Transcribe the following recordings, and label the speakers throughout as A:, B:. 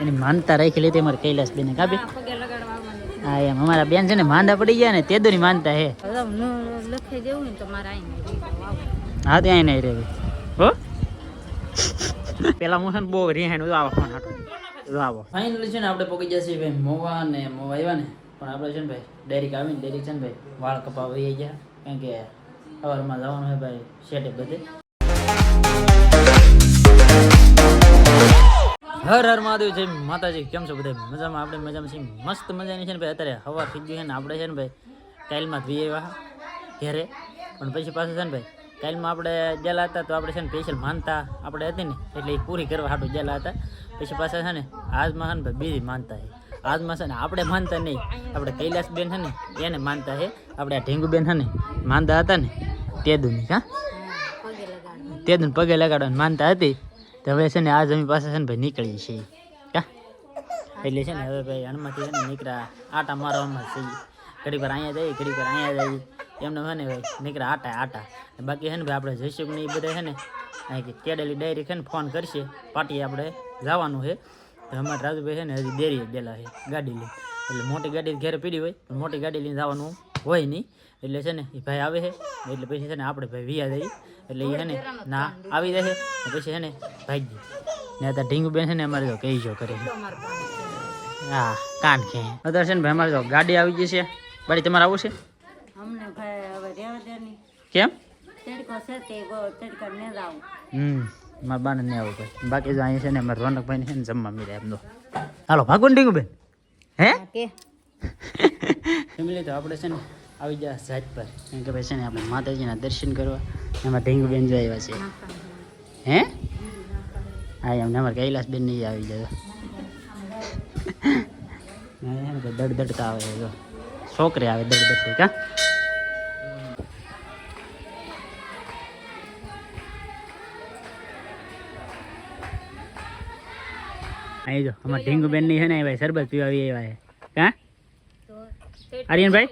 A: એની માનતા રાખી લીધી અમારે કૈલાસ બેન કાપી. હા એમ અમારા બેન છે ને માંદા પડી ગયા ને તેદુની માનતા હે. હા ત્યાં નહીં રે હો. પેલા મોહન બહુ રિહાણ આવો ફોન હાટો આવો. ફાઇનલી છે ને આપણે પહોંચી જશે ભાઈ મોવા ને મોવા આવ્યા ને પણ આપણે છે ને ભાઈ ડાયરેક્ટ આવીને ડાયરેક્ટ છે ને ભાઈ વાળ કપાવા વહી ગયા કારણ કે સવારમાં જવાનું હોય ભાઈ શેટે બધે. હર હર મહાદેવ જય માતાજી. કેમ છો બધા મજામાં? આપણે મજામાં છીએ. મસ્ત મજાની છે ને ભાઈ અત્યારે હવા થઈ ગઈ છે ને આપણે છે ને ભાઈ કાલમાં વી આવ્યા ઘેરે પણ પછી પાછું છે ને ભાઈ કાલમાં આપણે ગયેલા હતા તો આપણે છે ને સ્પેશિયલ માનતા આપણે હતી ને એટલે એ પૂરી કરવા હાટું ગયેલા હતા. પછી પાછા છે ને આજમાં છે ને ભાઈ બીજી માનતા છે. આજમાં છે ને આપણે માનતા નહીં, આપણે કૈલાસ બેન છે ને એને માનતા છે. આપણે આ ઢીંગુબેન છે ને માનતા હતા ને તેદુની હા તેદુને પગે લગાડવાની માનતા હતી. તો હવે છે ને આજ અમે પાસે છે ને ભાઈ નીકળીએ છીએ કા એટલે છે ને હવે ભાઈ હણમાંથી છે ને નીકળ્યા આટા મારવામાં છે. ઘડી પર અહીંયા જઈએ ઘડી પર અહીંયા જઈએ એમને છે ને ભાઈ નીકળ્યા આટા બાકી છે ને ભાઈ આપણે જઈશું ને એ બધા છે ને અહીં કેડેલી ડાયરી છે ને ફોન કરશે પાર્ટી આપણે જવાનું છે. તો અમારે રાજુભાઈ છે ને હજી દેરી ગયેલા છે ગાડી લઈને એટલે મોટી ગાડી ઘેરે પીડી હોય પણ મોટી ગાડી લઈને જવાનું હોય નહીં એટલે છે ને એ ભાઈ આવે છે એટલે પછી છે ને આપણે ભાઈ વિયા જઈએ એટલે એ છે ને ના આવી જાય પછી છે ને ભાગી ને અત્યારે ઢીંગુબેન છે ને અમારે તો કહી જો કરે હા કાન કે અત્યારે છે ને ભાઈ અમારે તો ગાડી આવી ગઈ છે. બાડી તમારે આવું છે કેમ? મારા બાને નહીં આવું ભાઈ. બાકી જો અહીંયા છે ને અમારે રોનકભાઈ છે ને જમવા મળે એમ તો હાલો ભાગો ને ઢીંગુબેન હે ફેમિલી. તો આપણે છે ને આવી ગયા સાઈડ પર કારણ કે ભાઈ છે ને આપણે માતાજીના દર્શન કરવા એમાં ઢીંગુબેન જો આવ્યા છે હે હા એમને અમારે કૈલાસબેન નહીં આવી જાય દડ દડતા આવે છે જો છોકરી આવે દડ દડતી કા અહીં જો અમારે ઢીંગુબેન ની છે ને ભાઈ શરબત પીવા આવી આવ્યા છે કા આર્યનભાઈ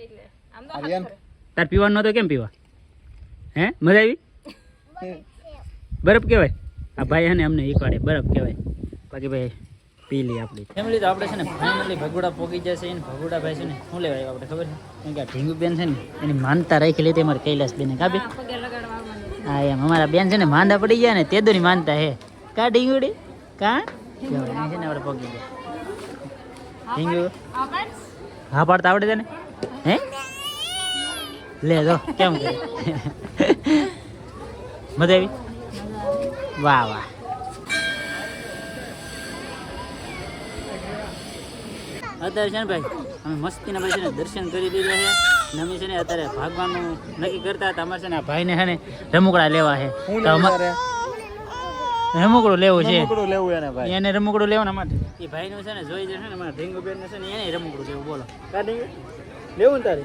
A: તાર પીવાનું નતો કેમ પીવા હે મજા આવી? બરફ કહેવાય આ ભાઈ છે ને અમને એકવાડે બરફ કહેવાય બાકી ભાઈ પી લઈએ આપણી ફેમિલી. તો આપણે છે ને ફાઇનલી ભગોડા પોગી જશે ને ભગોડા ભાઈ છે ને શું લેવાય આપણે ખબર છે કારણ કે આ ઢીંગુબેન છે ને એની માનતા રાખી લીધી અમારે કૈલાસબેન કાપી. હા એમ અમારા બેન છે ને માંદા પડી ગયા ને તેદુની માનતા હે કા ઢીંગુડી કા છે ને આપણે પોગી ગયા ઢીંગુ હા પાડતા આવડે છે ને હે લે જો કેમ કરે મજા આવી? વાહ વાહ. અત્યારે છે ને ભાઈ અમે મસ્તીના ભાઈ છે ને દર્શન કરી લીધા છે ને અમે છે ને અત્યારે ભાગવાનું નક્કી કરતા હતા. અમારે છે ને આ ભાઈને છે ને રમકડા લેવા છે તો રમકડું લેવું છે એને રમકડું લેવાના માટે એ ભાઈનું છે ને જોઈ જશે ને મારા ઢીંગુબેન છે ને એને રમકડું લેવું. બોલો લેવું ને તારે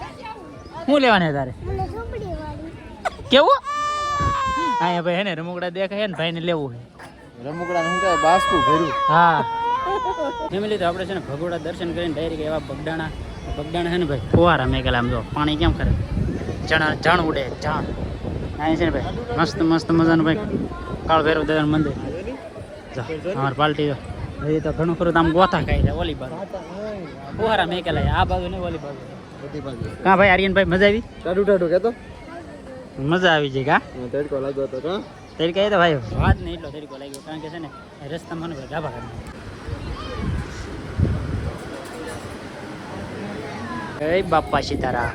A: શું લેવાને તારે કેવું? હા ભાઈ હે ને રમકડા દેખાય ને ભાઈને લેવું છે રમકડા શું કહે બાસ્કું ભર્યું. હા ફેમિલી. તો આપણે છે ને ભગોડા દર્શન કરીને ડાયરેક્ટ એવા બગડાણા છે ને ભાઈ ફુવારા મેકેલા આમ જો પાણી કેમ કરે જણ ઉડે જણ અહીં છે ને ભાઈ મસ્ત મસ્ત મજાનું ભાઈ કાળ ભૈરવ દાદાનું મંદિર જો અમારી પાલટી જો હજી તો ઘણું ખરું આમ ગોથા ખાઈ જાય ઓલી બાજુ ફુવારા મેકેલા આ બાજુ ને ઓલી બાજુ કા ભાઈ આર્યનભાઈ મજા આવી? ટાઢું કેતો મજા આવી જાય કા તડકો લાગ્યો તો કા તડકો એ તો ભાઈ વાત નહીં એટલો તડકો લાગ્યો કારણ કે છે ને રસ્તામાં ને ભાઈ ગાભા કાઢી એ બાપા સીતારા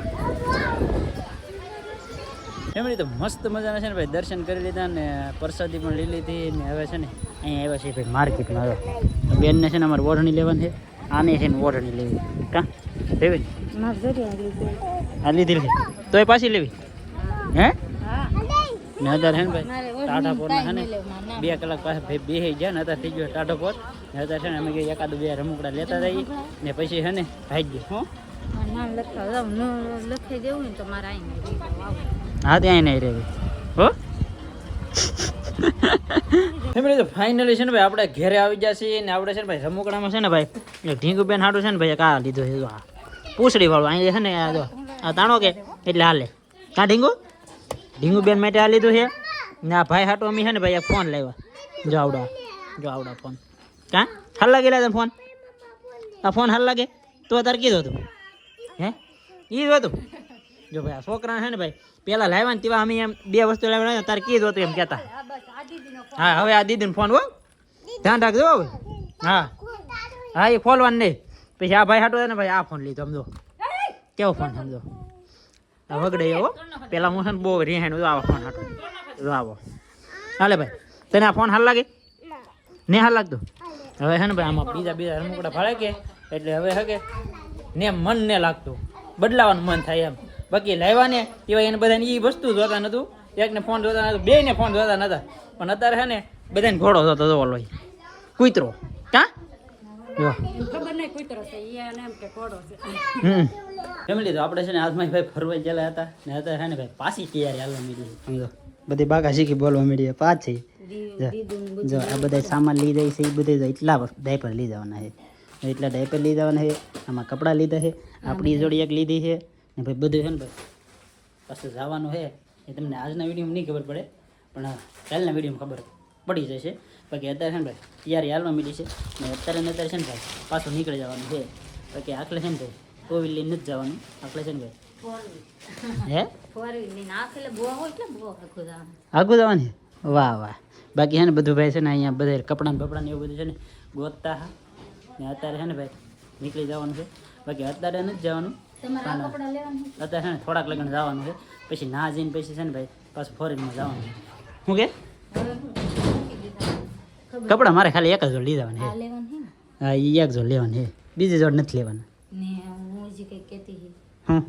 A: ફેમિલી. તો મસ્ત મજાના છે ને ભાઈ દર્શન કરી લીધા ને પ્રસાદી પણ લઈ લીધી ને હવે છે ને અહીંયા આવ્યા છે ભાઈ માર્કેટમાં આવ્યો બેનને છે ને અમારે ઓઢણી લેવાની છે આને છે ને ઓઢણી લેવી કા લેવી આ લીધી તો એ પાછી લેવી હે ને અત્યારે છે ને ભાઈ ટાઢા પોરના છે ને 2 કલાક પાસે ભાઈ બેસી ગયા ને અત્યારે થઈ ગયો ટાઢો પોર ને અત્યારે છે ને અમે એકાદ 2 રમકડા લેતા જઈએ ને પછી છે ને ભાગી ગયો હા ત્યાં નહીં રહેવી હો ફેમિલી. તો ફાઇનલી છે ને ભાઈ આપણે ઘેરે આવી જશે ને આપણે છે ને ભાઈ રમકડામાં છે ને ભાઈ ઢીંગુબેન હાટું છે ને ભાઈ કા લીધો છે આ પૂછડી વાળું અહીં છે ને આ તાણો કે એટલે હાલે કા ઢીંગુબેન માટે આ લીધું છે ને આ ભાઈ હાટું અમે છે ને ભાઈ ફોન લાવ્યા જો આવડા ફોન કા હાલ લાગેલા ફોન આ ફોન હાલ લાગે તો તારે કીધું હતું હે ઈ જ હતું જો ભાઈ આ છોકરા છે ને ભાઈ પેલા લાવ્યા ને તેવા અમે એમ 2 વસ્તુ લાવ્યા તારે કીધું હતું એમ કહેતા હા હવે આ દીદીનો ફોન હો ધ્યાન રાખજો હવે હા હા એ ખોલવાનું નહીં પછી આ ભાઈ હાટો ને ભાઈ આ ફોન લીધો સમજો કેવો ફોન સમજો આ વગડે એવો પેલા હું છે ને બહુ રિહાણ આવો ફોન હાટો જો આવો હાલે ભાઈ તને આ ફોન હાલ લાગે ને હાલ લાગતો હવે છે ને ભાઈ આમાં બીજા રમકડા ફાળે કે એટલે હવે હકે ને મન ને લાગતું બદલાવાનું મન થાય એમ બાકી લાવ્યા ને એવા એને બધાને એ વસ્તુ જોતા નતું એકને ફોન જોતા નતું બેને ફોન જોતા નતા પણ અત્યારે છે ને બધાને ઘોડો જોતો જો ઓલો કૂતરો કા જો
B: ખબર નહીં કૂતરો છે એને એમ કે ઘોડો છે
A: ફેમિલી તો આપણે છે ને આજમાં ભાઈ ફરવા ગયેલા હતા ને અત્યારે છે ને ભાઈ પાછી તૈયારી હાલવા માંડી સમજો બધી બાકા શીખી બોલવા માંડી પાછી જો આ બધા સામાન લઈ જાય છે એ બધે એટલા ડાયપર લઈ જવાના છે એટલા ડાયપર લઈ જવાના છે આમાં કપડાં લીધા છે આપણી જોડી એક લીધી છે ને ભાઈ બધું છે ને ભાઈ પાછું જવાનું છે એ તમને આજના વિડીયોમાં નહીં ખબર પડે પણ કાલના વિડીયોમાં ખબર પડી જશે બાકી અત્યારે છે ને ભાઈ તૈયારી હાલવા માંડી છે ને અત્યારે છે ને ભાઈ પાછું નીકળી જવાનું છે બાકી આખલે છે ને ભાઈ કોવિલ લઈને નથી જવાનું આખલે છે ને ભાઈ હે આગું જવાનું વાહ વાહ બાકી છે ને બધું ભાઈ છે ને અહીંયા બધા કપડાં બપડાં એવું બધું છે ને ગોતતા હા ને અત્યારે છે ને ભાઈ નીકળી જવાનું છે બાકી અત્યારે નથી જવાનું અત્યારે છે ને થોડાક લગ્ન જવાનું છે પછી ના જઈને પછી છે ને ભાઈ પાછું ફોરેનમાં જવાનું છે શું કે કપડાં મારે ખાલી એક જ જોડ લીધા છે હા એ એક જોડ લેવાની છે બીજી જોડ નથી લેવાના હા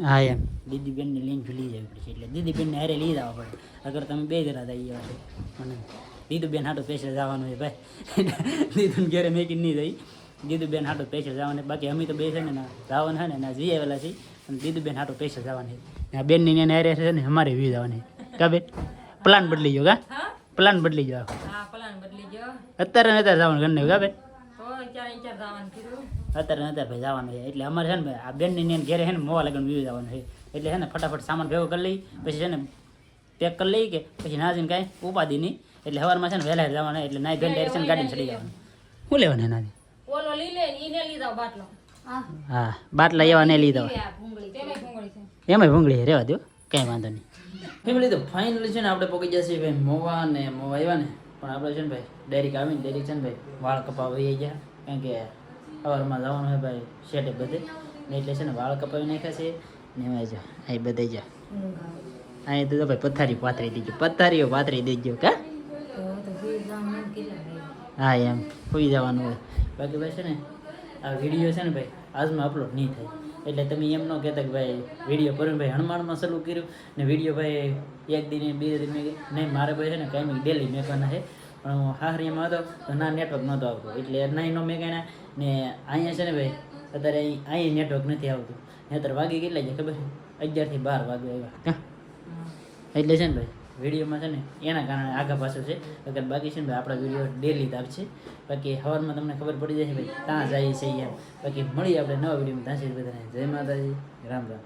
A: હા એમ દીદી બેનને લઈને લઈ જવી પડશે એટલે દીદી બેનને હારે લઈ જવા પડે અગર તમે બે જણા થઈ ગયા છો અને દીદુ બેન હાટો સ્પેશિયલ જવાનું હોય ભાઈ દીદુને ઘેરે મેકીને નહીં જઈ દીદુ બેન હાટો સ્પેશિયલ જવાનું બાકી અમે તો બે છે ને જવાનું છે ને ના જઈ આવેલા છીએ અને દીદુ બેન હાટો સ્પેશિયલ જવાની છે બેનની એને હારે છે ને અમારે વી જવાની કા બેન પ્લાન બદલી ગયો કા પ્લાન બદલી ગયો અત્યારે ને અત્યારે જવાનું ઘરને કા બેન અત્યારે ભાઈ જવાનું છે એટલે અમારે છે ને ભાઈ આ બેનની ઘેરે છે ને મોવા લગન વી જવાનું છે એટલે છે ને ફટાફટ સામાન ભેગો કરી લઈ પછી છે ને પેક કરી લઈ કે પછી ના જઈને કાંઈ ઉપાધિ નહીં એટલે સવારમાં છે ને વહેલા જવાના એટલે નાઈ બેન ડાયરેક્શન ગાડીમાં ચડી જવાનું શું લેવાનું એનાથી હા બાટલા એવા ને લીધા એમાંય ભૂંગળી રહેવા દો કંઈ વાંધો નહીં ફેમિલી તો ફાઇનલી છે ને આપણે પહોંચી જશે ભાઈ મોવા આવ્યા ને પણ આપણે છે ને ભાઈ ડાયરેક્ટ આવીને ડાયરેક્ટ છે ને ભાઈ વાળ કપાવા વહી ગયા કારણ કે સવારમાં જવાનું હોય ભાઈ શેટે બધે એટલે છે ને વાળ કપાવી નાખ્યા છે ને એમાં જા અહીં બધે જા અહીં તો ભાઈ પથારી પાથરી દીજો પથારીઓ પાથરી દેજો કા હા એમ સુઈ જવાનું હોય બાકી ભાઈ છે ને આ વિડીયો છે ને ભાઈ આજમાં અપલોડ નહીં થાય એટલે તમે એમ ન કહેતા કે ભાઈ વિડીયો કર્યો ભાઈ હનુમાનમાં શરૂ કર્યું ને વિડીયો ભાઈ એક દિન 2 દિન નહીં મારે ભાઈ છે ને કાંઈ ડેલી મેકવાના છે પણ હાહરીમાં હતો તો ના નેટવર્ક નહોતો આવતું એટલે નહીં નો મેકાના ને અહીંયા છે ને ભાઈ અત્યારે અહીં નેટવર્ક નથી આવતું અત્યારે વાગી કેટલા છે ખબર 11 થી 12 વાગે આવ્યા એટલે છે ને ભાઈ વિડીયોમાં છે ને એના કારણે આગા પાછળ છે અગર બાકી છે ને ભાઈ આપણા વિડીયો ડેલી જ આવશે બાકી સવારમાં તમને ખબર પડી જશે ભાઈ ત્યાં જાય છે એમ બાકી મળીએ આપણે નવા વિડીયોમાં ત્યાં સુધી બધાને જય માતાજી રામ રામ